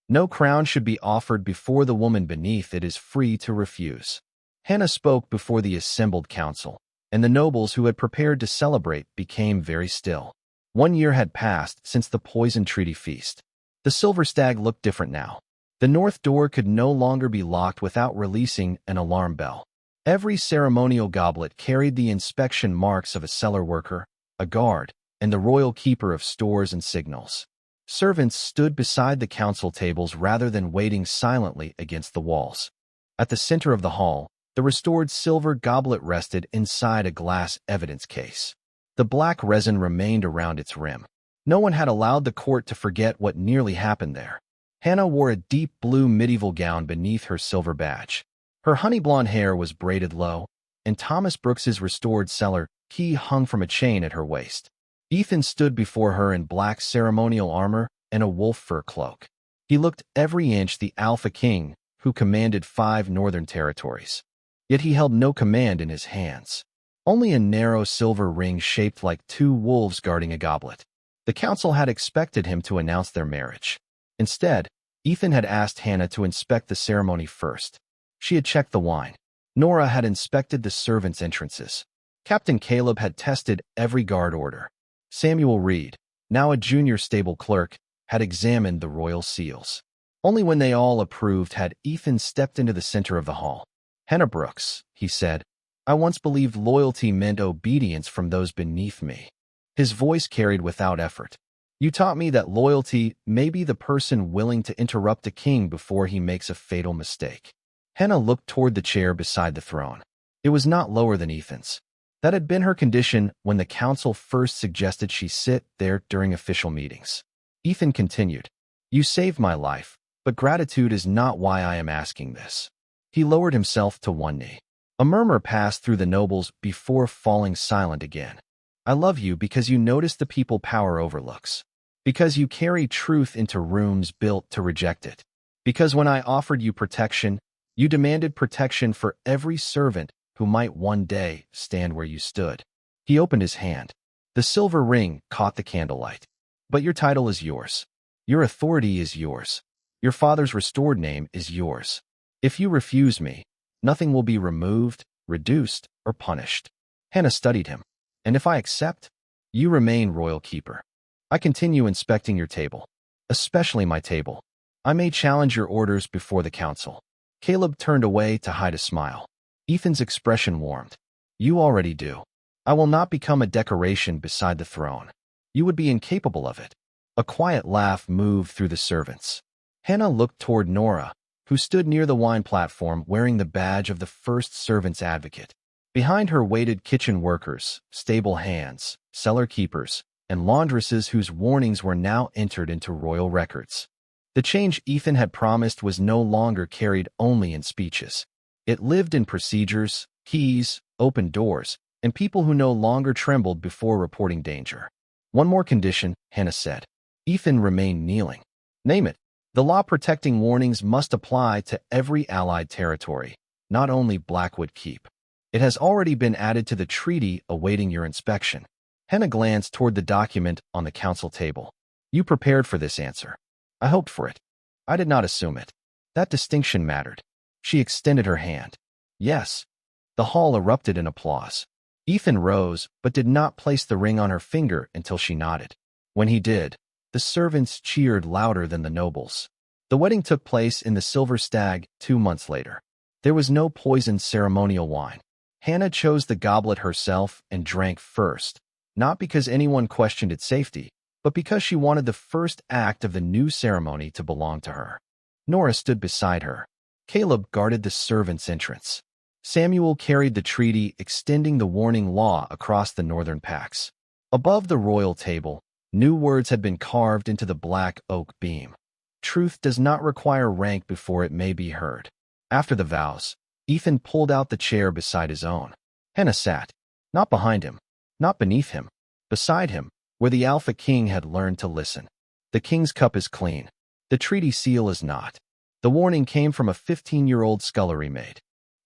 No crown should be offered before the woman beneath it is free to refuse. Hannah spoke before the assembled council, and the nobles who had prepared to celebrate became very still. 1 year had passed since the poison treaty feast. The Silver Stag looked different now. The north door could no longer be locked without releasing an alarm bell. Every ceremonial goblet carried the inspection marks of a cellar worker, a guard, and the royal keeper of stores and signals. Servants stood beside the council tables rather than waiting silently against the walls. At the center of the hall, the restored silver goblet rested inside a glass evidence case. The black resin remained around its rim. No one had allowed the court to forget what nearly happened there. Hannah wore a deep blue medieval gown beneath her silver badge. Her honey blonde hair was braided low, and Thomas Brooks's restored cellar key hung from a chain at her waist. Ethan stood before her in black ceremonial armor and a wolf fur cloak. He looked every inch the Alpha King, who commanded 5 northern territories. Yet he held no command in his hands. Only a narrow silver ring shaped like 2 wolves guarding a goblet. The council had expected him to announce their marriage. Instead, Ethan had asked Hannah to inspect the ceremony first. She had checked the wine. Nora had inspected the servants' entrances. Captain Caleb had tested every guard order. Samuel Reed, now a junior stable clerk, had examined the royal seals. Only when they all approved had Ethan stepped into the center of the hall. "Henna Brooks," he said, "I once believed loyalty meant obedience from those beneath me." His voice carried without effort. "You taught me that loyalty may be the person willing to interrupt a king before he makes a fatal mistake." Henna looked toward the chair beside the throne. It was not lower than Ethan's. That had been her condition when the council first suggested she sit there during official meetings. Ethan continued, "You saved my life, but gratitude is not why I am asking this." He lowered himself to one knee. A murmur passed through the nobles before falling silent again. "I love you because you notice the people power overlooks. Because you carry truth into rooms built to reject it. Because when I offered you protection, you demanded protection for every servant who might one day stand where you stood." He opened his hand. The silver ring caught the candlelight. "But your title is yours. Your authority is yours. Your father's restored name is yours. If you refuse me, nothing will be removed, reduced, or punished." Henna studied him. "And if I accept, you remain royal keeper. I continue inspecting your table, especially my table. I may challenge your orders before the council." Caleb turned away to hide a smile. Ethan's expression warmed. "You already do. I will not become a decoration beside the throne. You would be incapable of it." A quiet laugh moved through the servants. Henna looked toward Nora, who stood near the wine platform wearing the badge of the first servant's advocate. Behind her waited kitchen workers, stable hands, cellar keepers, and laundresses whose warnings were now entered into royal records. The change Ethan had promised was no longer carried only in speeches. It lived in procedures, keys, open doors, and people who no longer trembled before reporting danger. "One more condition," Henna said. Ethan remained kneeling. "Name it." "The law protecting warnings must apply to every allied territory, not only Blackwood Keep. It has already been added to the treaty awaiting your inspection." Henna glanced toward the document on the council table. "You prepared for this answer." "I hoped for it. I did not assume it." That distinction mattered. She extended her hand. "Yes." The hall erupted in applause. Ethan rose, but did not place the ring on her finger until she nodded. When he did, the servants cheered louder than the nobles. The wedding took place in the Silver Stag 2 months later. There was no poisoned ceremonial wine. Hannah chose the goblet herself and drank first, not because anyone questioned its safety, but because she wanted the first act of the new ceremony to belong to her. Nora stood beside her. Caleb guarded the servants' entrance. Samuel carried the treaty extending the warning law across the northern packs. Above the royal table, new words had been carved into the black oak beam. "Truth does not require rank before it may be heard." After the vows, Ethan pulled out the chair beside his own. Henna sat, not behind him, not beneath him, beside him, where the Alpha King had learned to listen. The king's cup is clean. The treaty seal is not. The warning came from a 15-year-old scullery maid.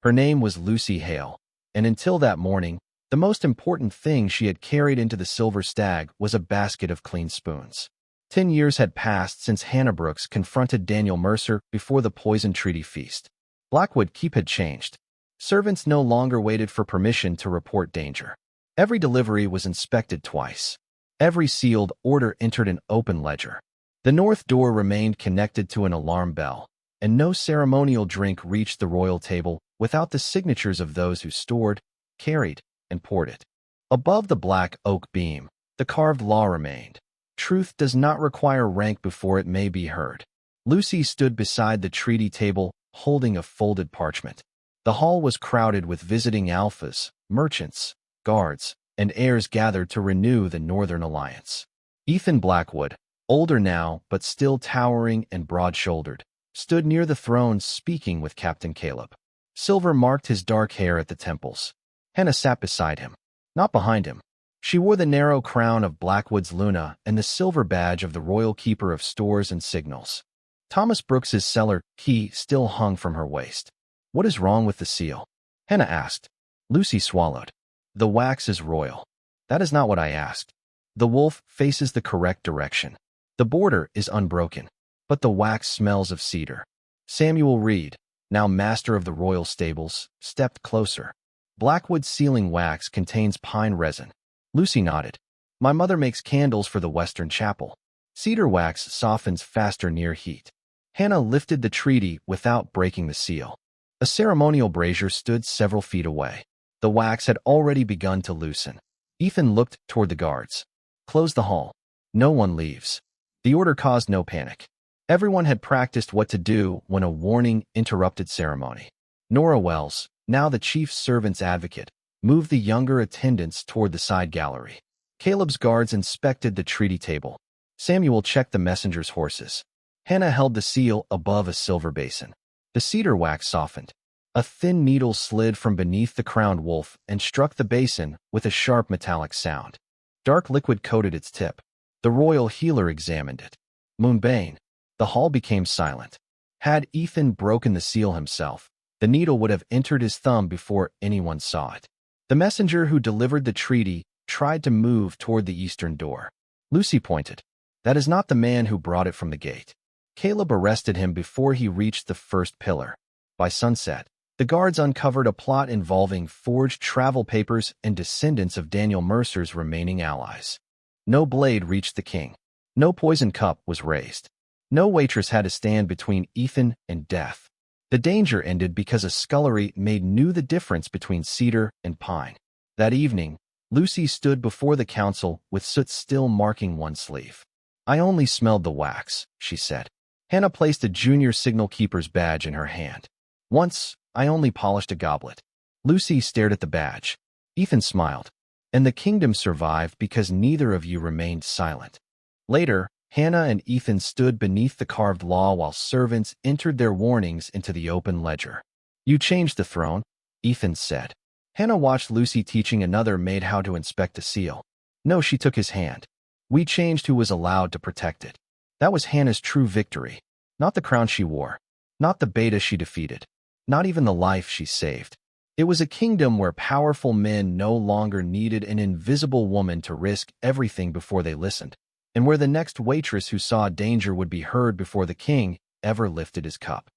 Her name was Lucy Hale, and until that morning, the most important thing she had carried into the Silver Stag was a basket of clean spoons. 10 years had passed since Hannah Brooks confronted Daniel Mercer before the poison treaty feast. Blackwood Keep had changed. Servants no longer waited for permission to report danger. Every delivery was inspected twice. Every sealed order entered an open ledger. The north door remained connected to an alarm bell, and no ceremonial drink reached the royal table without the signatures of those who stored, carried, and poured it. Above the black oak beam, the carved law remained. Truth does not require rank before it may be heard. Lucy stood beside the treaty table, holding a folded parchment. The hall was crowded with visiting alphas, merchants, guards, and heirs gathered to renew the Northern Alliance. Ethan Blackwood, older now but still towering and broad-shouldered, stood near the throne speaking with Captain Caleb. Silver marked his dark hair at the temples. Hannah sat beside him, not behind him. She wore the narrow crown of Blackwood's Luna and the silver badge of the royal keeper of stores and signals. Thomas Brooks's cellar key still hung from her waist. "What is wrong with the seal?" Hannah asked. Lucy swallowed. "The wax is royal." "That is not what I asked. The wolf faces the correct direction. The border is unbroken, but the wax smells of cedar." Samuel Reed, now master of the royal stables, stepped closer. Blackwood sealing wax contains pine resin. Lucy nodded. My mother makes candles for the Western Chapel. Cedar wax softens faster near heat. Hannah lifted the treaty without breaking the seal. A ceremonial brazier stood several feet away. The wax had already begun to loosen. Ethan looked toward the guards. Close the hall. No one leaves. The order caused no panic. Everyone had practiced what to do when a warning interrupted ceremony. Nora Wells, now the chief's servant's advocate, moved the younger attendants toward the side gallery. Caleb's guards inspected the treaty table. Samuel checked the messenger's horses. Hannah held the seal above a silver basin. The cedar wax softened. A thin needle slid from beneath the crowned wolf and struck the basin with a sharp metallic sound. Dark liquid coated its tip. The royal healer examined it. Moonbane. The hall became silent. Had Ethan broken the seal himself, the needle would have entered his thumb before anyone saw it. The messenger who delivered the treaty tried to move toward the eastern door. Lucy pointed. That is not the man who brought it from the gate. Caleb arrested him before he reached the first pillar. By sunset, the guards uncovered a plot involving forged travel papers and descendants of Daniel Mercer's remaining allies. No blade reached the king. No poison cup was raised. No waitress had to stand between Ethan and death. The danger ended because a scullery maid knew the difference between cedar and pine. That evening, Lucy stood before the council with soot still marking one sleeve. I only smelled the wax, she said. Hannah placed a junior signal keeper's badge in her hand. Once, I only polished a goblet. Lucy stared at the badge. Ethan smiled. And the kingdom survived because neither of you remained silent. Later, Hannah and Ethan stood beneath the carved law while servants entered their warnings into the open ledger. You changed the throne, Ethan said. Hannah watched Lucy teaching another maid how to inspect a seal. No, she took his hand. We changed who was allowed to protect it. That was Hannah's true victory. Not the crown she wore. Not the beta she defeated. Not even the life she saved. It was a kingdom where powerful men no longer needed an invisible woman to risk everything before they listened, and where the next waitress who saw danger would be heard before the king ever lifted his cup.